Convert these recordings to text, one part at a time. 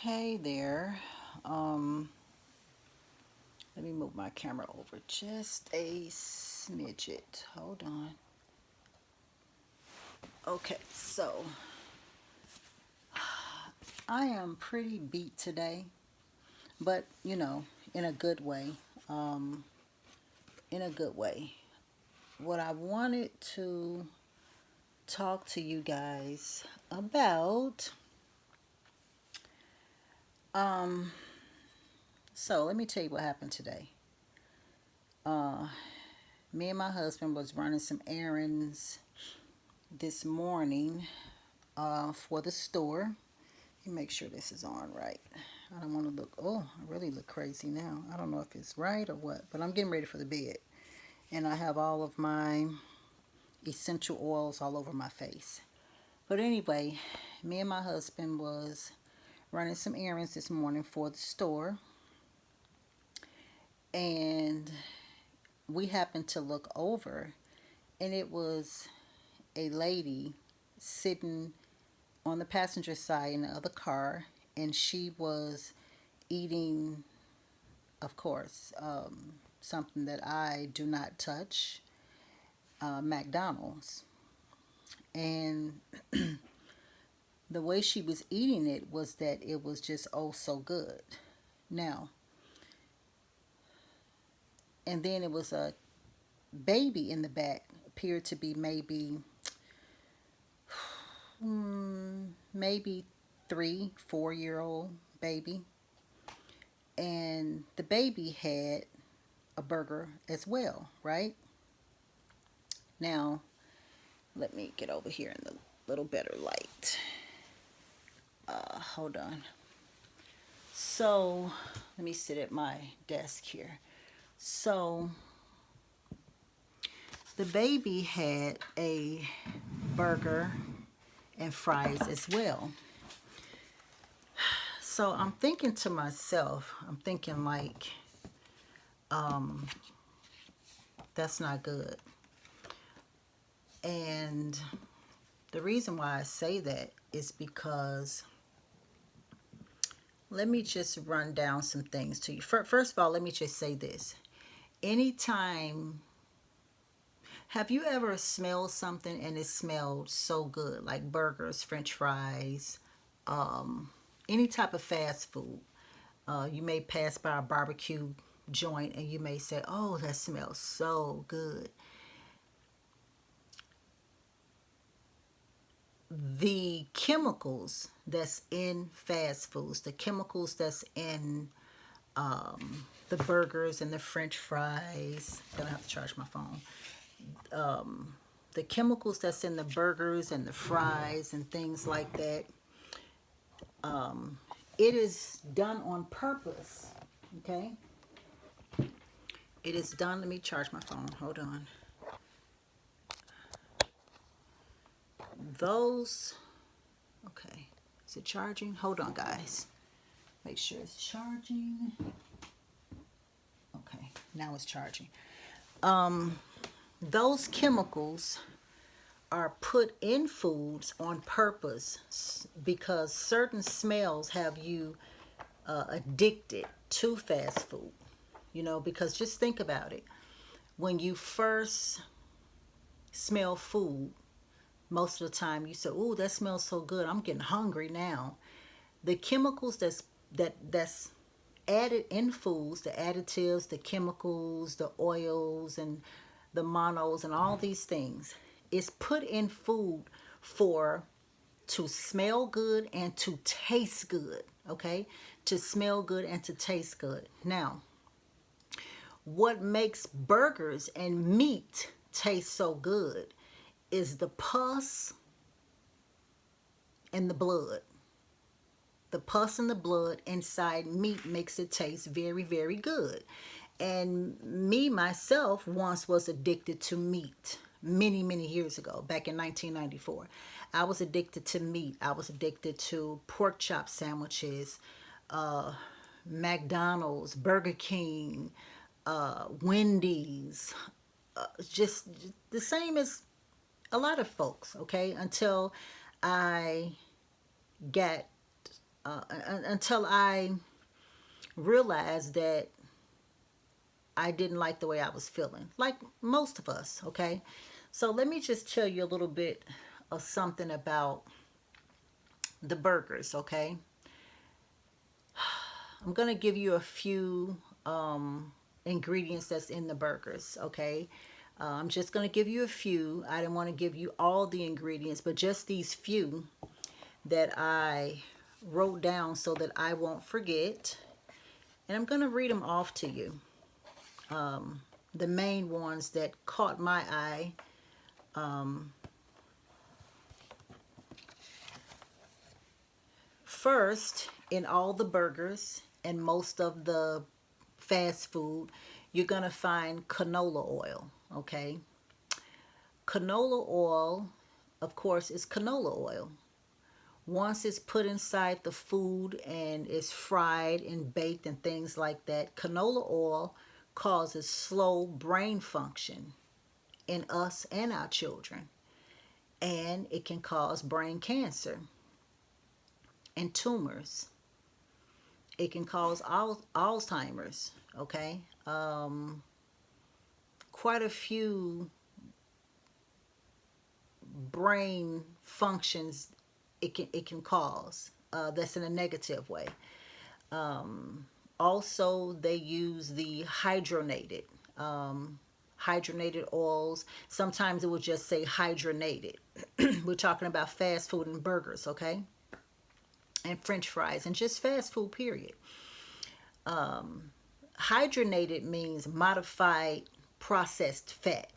Hey there. Um, Let me move my camera over just a smidget. Hold on. Okay, so I am pretty beat today, but in a good way. Um, in a good way. What I wanted to talk to you guys about. Um, so let me tell you what happened today. Uh, Me and my husband was running some errands this morning for the store. Let me make sure this is on right. I don't want to look, oh, I really look crazy now. I don't know if it's right or what, but I'm getting ready for the bed. And I have all of my essential oils all over my face. But anyway, me and my husband was running some errands this morning for the store. And we happened to look over, and it was a lady sitting on the passenger side in the other car, and she was eating, of course, something that I do not touch, McDonald's. And the way she was eating it was that it was just oh so good. Now, and then it was a baby in the back, appeared to be maybe 3, 4 year old baby. And the baby had a burger as well, right? Now, let me get over here in the little better light. Hold on. So, let me sit at my desk here. So, the baby had a burger and fries as well. So, I'm thinking to myself, I'm thinking like, that's not good. And the reason why I say that is because let me just run down some things to you. First of all, let me just say this. Anytime, have you ever smelled something and it smelled so good, like burgers, french fries, any type of fast food? You may pass by a barbecue joint and you may say, oh, that smells so good. The chemicals that's in fast foods, the chemicals that's in the burgers and the french fries, gonna have to charge my phone. The chemicals that's in the burgers and the fries and things like that, it is done on purpose. Okay, it is done. Let me charge my phone. Hold on. Those, okay, is it charging? Hold on, guys. Make sure it's charging. Okay, now it's charging. Those chemicals are put in foods on purpose because certain smells have you addicted to fast food. Because just think about it. When you first smell food, most of the time you say, "Oh, that smells so good. I'm getting hungry now." The chemicals that's added in foods, the additives, the chemicals, the oils, and the monos, and all these things, is put in food for to smell good and to taste good. Okay, to smell good and to taste good. Now, what makes burgers and meat taste so good is the pus and the blood. The pus and the blood inside meat makes it taste very, very good. And me, myself, once was addicted to meat many, many years ago, back in 1994. I was addicted to meat. I was addicted to pork chop sandwiches, McDonald's, Burger King, Wendy's, just the same as a lot of folks, okay? Until I got until I realized that I didn't like the way I was feeling, like most of us, okay? So let me just tell you a little bit of something about the burgers, okay? I'm going to give you a few ingredients that's in the burgers, okay? I'm just going to give you a few. I didn't want to give you all the ingredients, but just these few that I wrote down so that I won't forget. And I'm going to read them off to you. The main ones that caught my eye. First, in all the burgers and most of the fast food, you're going to find canola oil, okay? Canola oil, of course, is canola oil. Once it's put inside the food and is fried and baked and things like that, canola oil causes slow brain function in us and our children. And it can cause brain cancer and tumors. It can cause Alzheimer's, okay? Quite a few brain functions it can cause. That's in a negative way. Also, they use the hydrogenated oils. Sometimes it will just say hydrogenated. We're talking about fast food and burgers, okay? And French fries and just fast food, period. Hydrogenated means modified processed fat.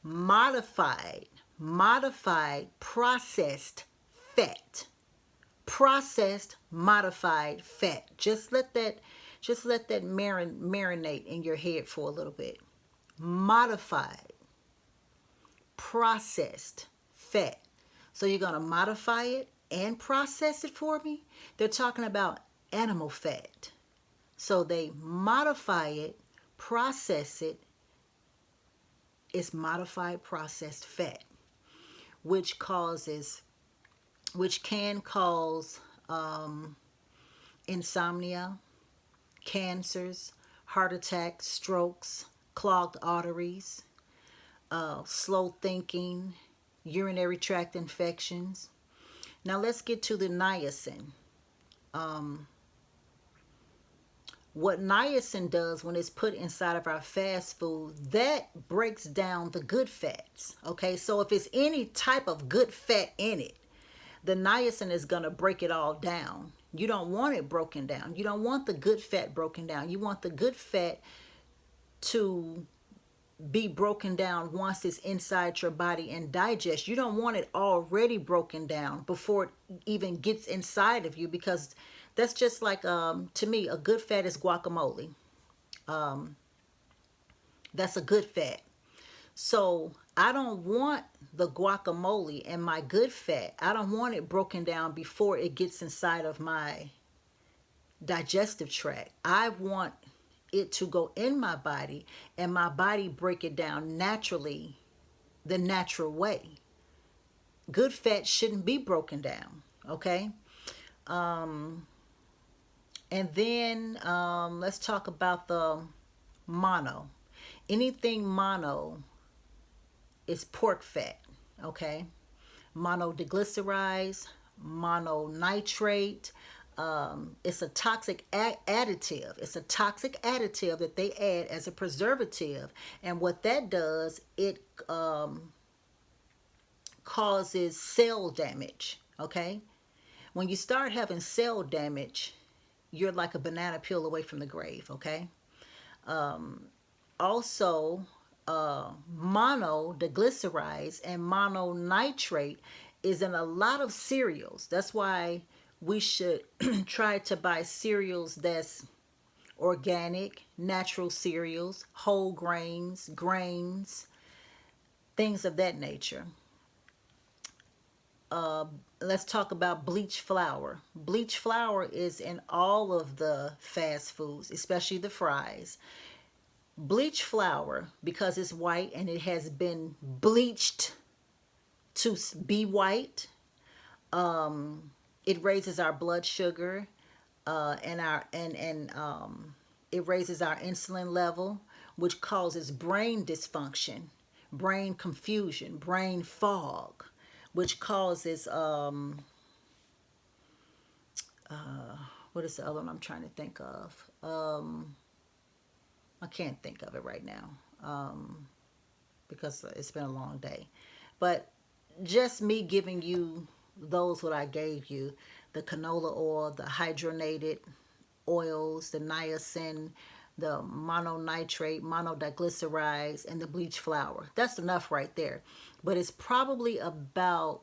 Modified processed fat. Processed modified fat. Just let that marinate in your head for a little bit. Modified processed fat. So you're going to modify it and process it for me? They're talking about animal fat. So they modify it, process it. It's modified processed fat, which can cause insomnia, cancers, heart attacks, strokes, clogged arteries, slow thinking, urinary tract infections. Now let's get to the niacin. What niacin does when it's put inside of our fast food, that breaks down the good fats. Okay, so if it's any type of good fat in it, the niacin is going to break it all down. You don't want it broken down. You don't want the good fat broken down. You want the good fat to be broken down once it's inside your body and digest. You don't want it already broken down before it even gets inside of you, because that's just like, to me, a good fat is guacamole. That's a good fat. So I don't want the guacamole and my good fat. I don't want it broken down before it gets inside of my digestive tract. I want it to go in my body and my body break it down naturally, the natural way. Good fat shouldn't be broken down, okay? And then let's talk about the mono. Anything mono is pork fat, okay? Monodeglycerides, mononitrate. It's a toxic additive. It's a toxic additive that they add as a preservative. And what that does, it causes cell damage, okay? When you start having cell damage, you're like a banana peel away from the grave, okay? Also, monodeglycerides and mononitrate is in a lot of cereals. That's why we should try to buy cereals that's organic, natural cereals, whole grains, things of that nature. Let's talk about bleach flour. Bleach flour is in all of the fast foods, especially the fries. Bleach flour, because it's white and it has been bleached to be white, It raises our blood sugar, and it raises our insulin level, which causes brain dysfunction, brain confusion, brain fog, which causes what is the other one I'm trying to think of? I can't think of it right now, because it's been a long day. But just me giving you those what I gave you, the canola oil, the hydrogenated oils, the niacin, the mononitrate, monodiglycerides, and the bleach flour. That's enough right there. But it's probably about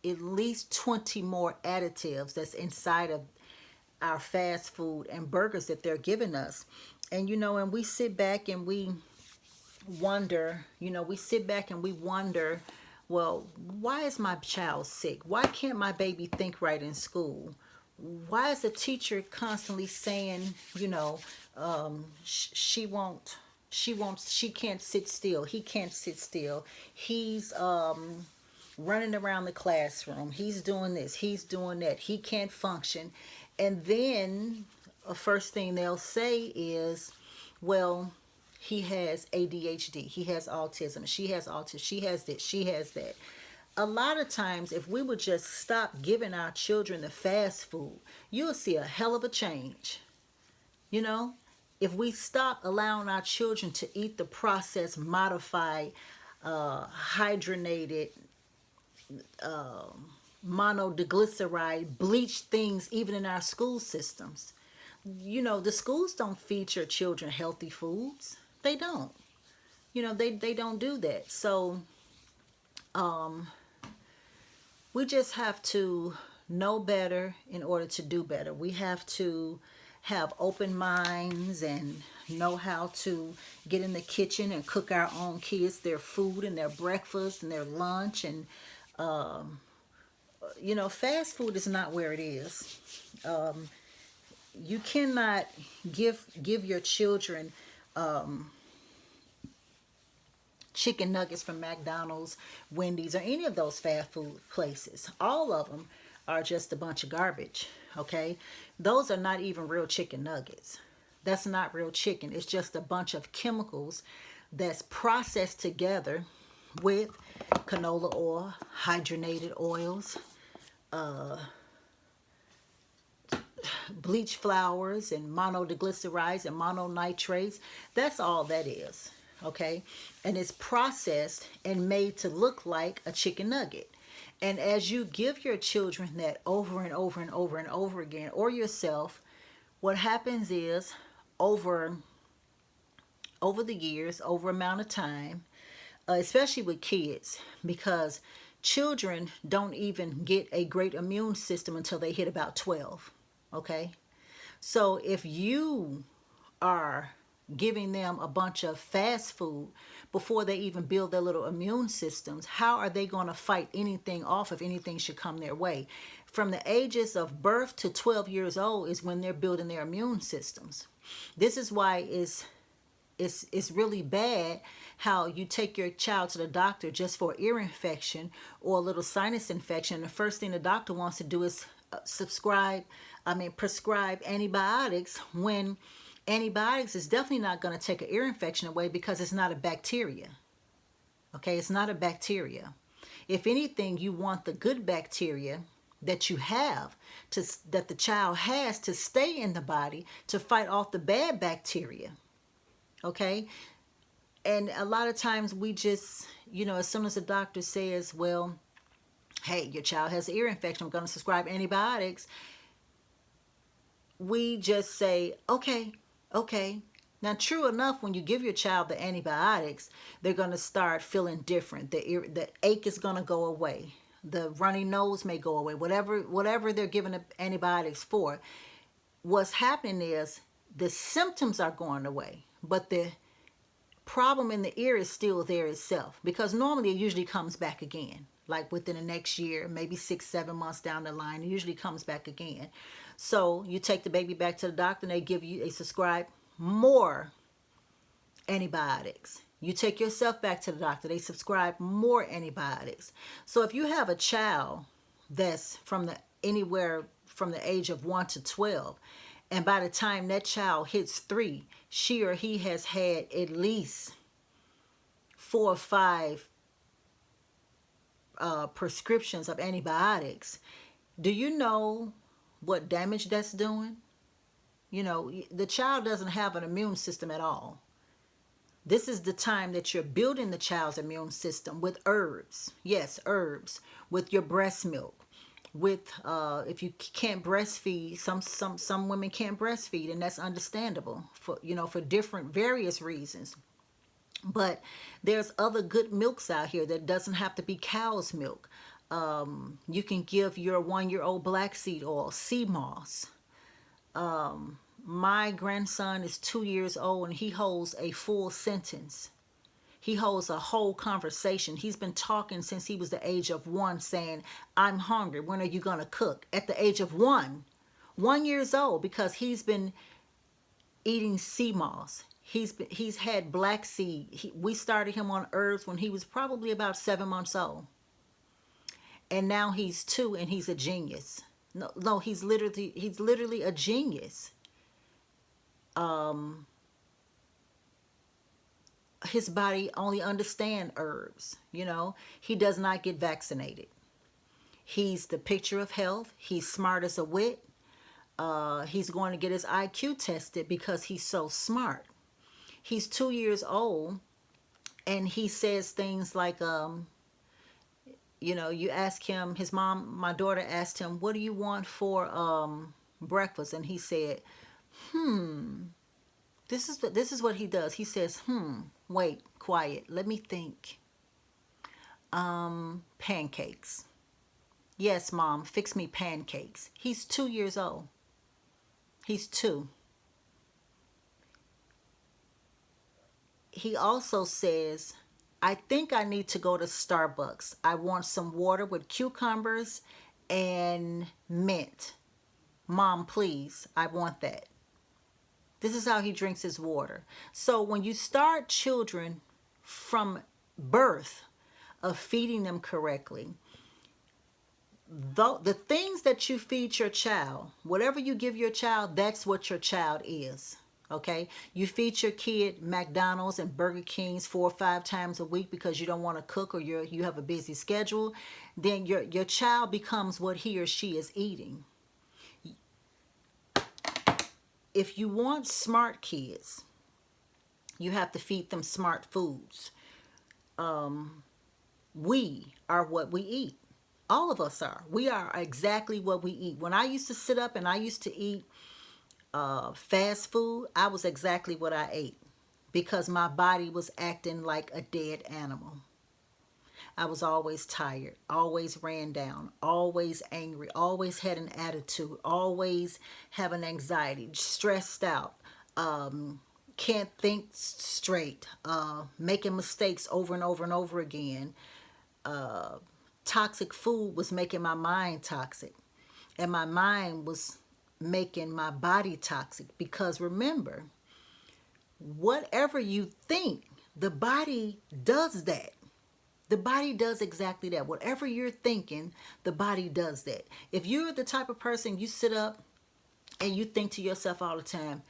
at least 20 more additives that's inside of our fast food and burgers that they're giving us. And and we sit back and we wonder, well, why is my child sick? Why can't my baby think right in school? Why is the teacher constantly saying, she can't sit still. He can't sit still. He's running around the classroom. He's doing this. He's doing that. He can't function. And then the first thing they'll say is, well, he has ADHD. He has autism. She has autism. She has this. She has that. A lot of times, if we would just stop giving our children the fast food, you'll see a hell of a change. If we stop allowing our children to eat the processed, modified, hydrogenated, monodiglyceride, bleached things, even in our school systems. The schools don't feed your children healthy foods. They don't. They don't do that. So we just have to know better in order to do better. We have to have open minds and know how to get in the kitchen and cook our own kids their food and their breakfast and their lunch. And fast food is not where it is. You cannot give your children chicken nuggets from McDonald's, Wendy's, or any of those fast food places. All of them are just a bunch of garbage, okay? Those are not even real chicken nuggets. That's not real chicken. It's just a bunch of chemicals that's processed together with canola oil, hydrogenated oils, bleach flours, and monodiglycerides and mononitrates. That's all that is, okay? And it's processed and made to look like a chicken nugget. And as you give your children that over and over and over and over again, or yourself, what happens is over the years, over amount of time, especially with kids, because children don't even get a great immune system until they hit about 12. Okay? So if you are giving them a bunch of fast food before they even build their little immune systems, how are they going to fight anything off if anything should come their way? From the ages of birth to 12 years old is when they're building their immune systems. This is why it's really bad how you take your child to the doctor just for ear infection or a little sinus infection. The first thing the doctor wants to do is prescribe antibiotics, when antibiotics is definitely not going to take an ear infection away, because it's not a bacteria. Okay, it's not a bacteria. If anything, you want the good bacteria that you have, that the child has, to stay in the body to fight off the bad bacteria. Okay? And a lot of times we just, as soon as the doctor says, well, hey, your child has an ear infection, I'm going to prescribe antibiotics, we just say, okay. Now, true enough, when you give your child the antibiotics, they're going to start feeling different. The ache is going to go away. The runny nose may go away. Whatever they're giving the antibiotics for, what's happening is the symptoms are going away, but the problem in the ear is still there itself, because normally it usually comes back again. Like within the next year, maybe 6-7 months down the line, it usually comes back again. So you take the baby back to the doctor and they prescribe more antibiotics. You take yourself back to the doctor, they prescribe more antibiotics. So if you have a child that's from the anywhere from the age of 1 to 12. And by the time that child hits 3, she or he has had at least 4 or 5 prescriptions of antibiotics. Do you know what damage that's doing? You know, the child doesn't have an immune system at all. This is the time that you're building the child's immune system with herbs. Yes, herbs. With your breast milk. With if you can't breastfeed, some women can't breastfeed, and that's understandable for, you know, for different various reasons. But there's other good milks out here that doesn't have to be cow's milk. You can give your 1-year-old black seed oil, sea moss. My grandson is 2 years old and he holds a full sentence. He holds a whole conversation. He's been talking since he was the age of 1, saying, "I'm hungry. When are you going to cook?" At the age of 1 years old, because he's been eating sea moss. He's had black seed. We started him on herbs when he was probably about 7 months old. And now he's 2 and he's a genius. No, he's literally a genius. His body only understands herbs, you know. He does not get vaccinated. He's the picture of health. He's smart as a whit. He's going to get his IQ tested because he's so smart. He's 2 years old and he says things like, you know, you ask him, his mom, my daughter asked him, "What do you want for breakfast?" And he said, This is what he does. He says, wait, quiet, let me think. Pancakes. Yes, Mom, fix me pancakes. He's 2 years old. He's 2. He also says, "I think I need to go to Starbucks. I want some water with cucumbers and mint. Mom, please, I want that." This is how he drinks his water. So when you start children from birth of feeding them correctly, the things that you feed your child, whatever you give your child, that's what your child is. Okay? You feed your kid McDonald's and Burger King's 4 or 5 times a week because you don't want to cook or you have a busy schedule, then your child becomes what he or she is eating. If you want smart kids, you have to feed them smart foods. We are what we eat. All of us are. We are exactly what we eat. When I used to sit up and I used to eat fast food, I was exactly what I ate because my body was acting like a dead animal. I was always tired, always ran down, always angry, always had an attitude, always having anxiety, stressed out, can't think straight, making mistakes over and over and over again. Toxic food was making my mind toxic, and my mind was making my body toxic, because remember, whatever you think, the body does that. The body does exactly that. Whatever you're thinking, the body does that. If you're the type of person, you sit up and you think to yourself all the time,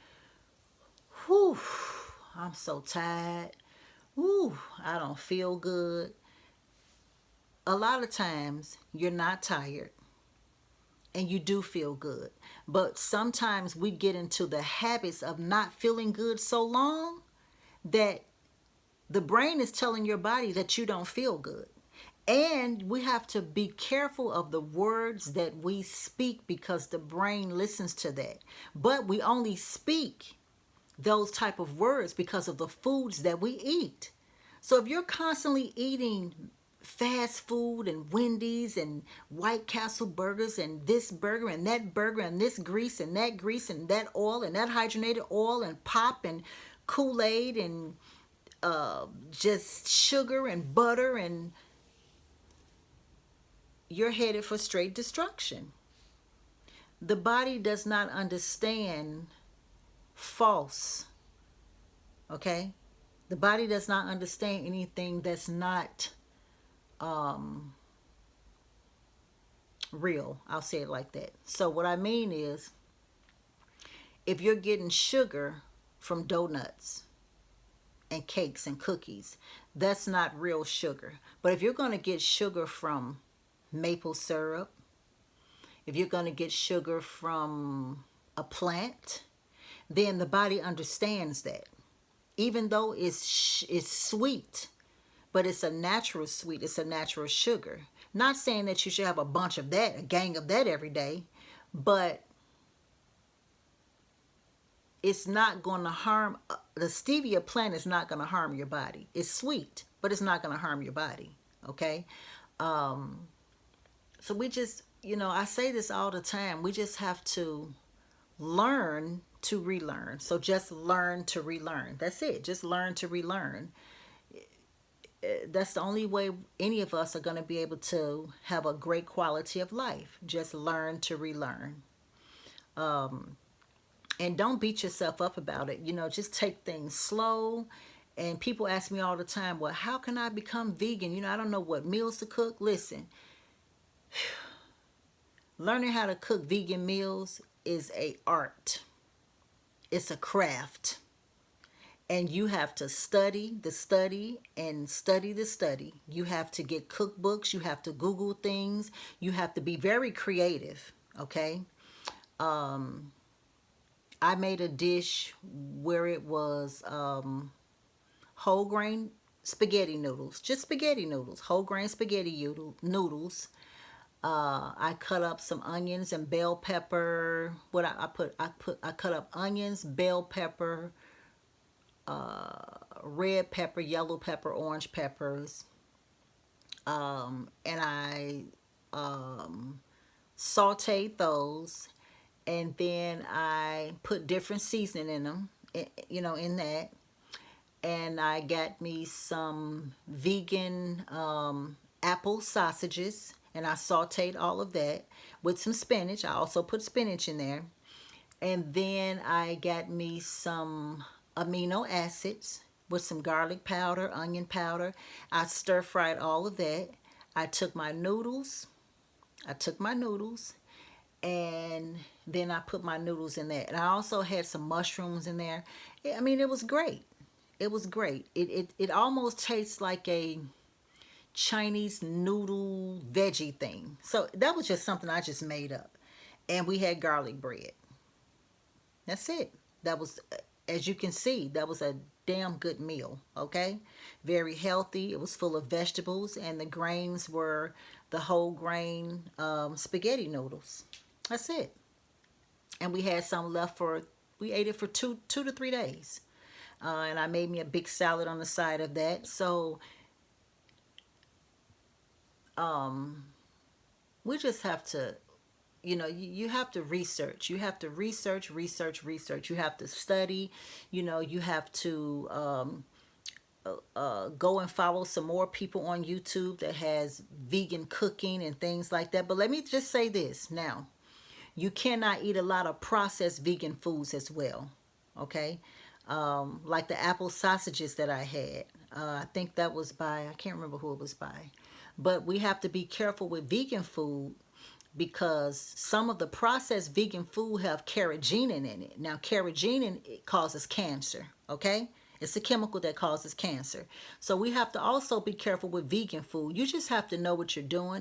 "Whew, I'm so tired. Whew, I don't feel good." A lot of times you're not tired and you do feel good. But sometimes we get into the habits of not feeling good so long that the brain is telling your body that you don't feel good. And we have to be careful of the words that we speak because the brain listens to that. But we only speak those type of words because of the foods that we eat. So if you're constantly eating fast food and Wendy's and White Castle burgers and this burger and this grease and that oil and that hydrogenated oil and pop and Kool-Aid and just sugar and butter, and you're headed for straight destruction. The body does not understand false. Okay? The body does not understand anything that's not Real. I'll say it like that. So what I mean is, if you're getting sugar from donuts and cakes and cookies, that's not real sugar. But if you're going to get sugar from maple syrup, if you're going to get sugar from a plant, then the body understands that. Even though it's sweet, but it's a natural sweet, it's a natural sugar. Not saying that you should have a bunch of that, a gang of that every day, but it's not going to harm, the stevia plant is not going to harm your body. It's sweet, but it's not going to harm your body, okay? So we just, I say this all the time, we just have to learn to relearn. So just learn to relearn. That's it. Just learn to relearn. That's the only way any of us are going to be able to have a great quality of life. Just learn to relearn. And don't beat yourself up about it. Just take things slow. And people ask me all the time, well, how can I become vegan? I don't know what meals to cook. Listen, learning how to cook vegan meals is a art. It's a craft. And you have to study the study and study the study. You have to get cookbooks. You have to Google things. You have to be very creative, okay? I made a dish where it was whole grain spaghetti noodles. Just spaghetti noodles. Whole grain spaghetti noodles. I cut up some onions and bell pepper. I cut up onions, bell pepper, red pepper, yellow pepper, orange peppers, and I sauteed those, and then I put different seasoning in them, in that, and I got me some vegan apple sausages, and I sauteed all of that with some spinach. I also put spinach in there, and then I got me some amino acids with some garlic powder, onion powder. I stir fried all of that. I took my noodles, and then I put my noodles in there. And I also had some mushrooms in there. I mean, it was great. It was great. It almost tastes like a Chinese noodle veggie thing. So that was just something I just made up. And we had garlic bread. That's it. That was, as you can see, that was a damn good meal, okay? Very healthy. It was full of vegetables, and the grains were the whole grain spaghetti noodles. That's it. And we had some left we ate it for two to 3 days. And I made me a big salad on the side of that. So we just have to, you have to research. You have to research. You have to study. You have to go and follow some more people on YouTube that has vegan cooking and things like that. But let me just say this now. You cannot eat a lot of processed vegan foods as well, okay? Like the apple sausages that I had. I think that was by, I can't remember who it was by. But we have to be careful with vegan food because some of the processed vegan food have carrageenan in it. Now, carrageenan, it causes cancer, okay? It's a chemical that causes cancer. So we have to also be careful with vegan food. You just have to know what you're doing.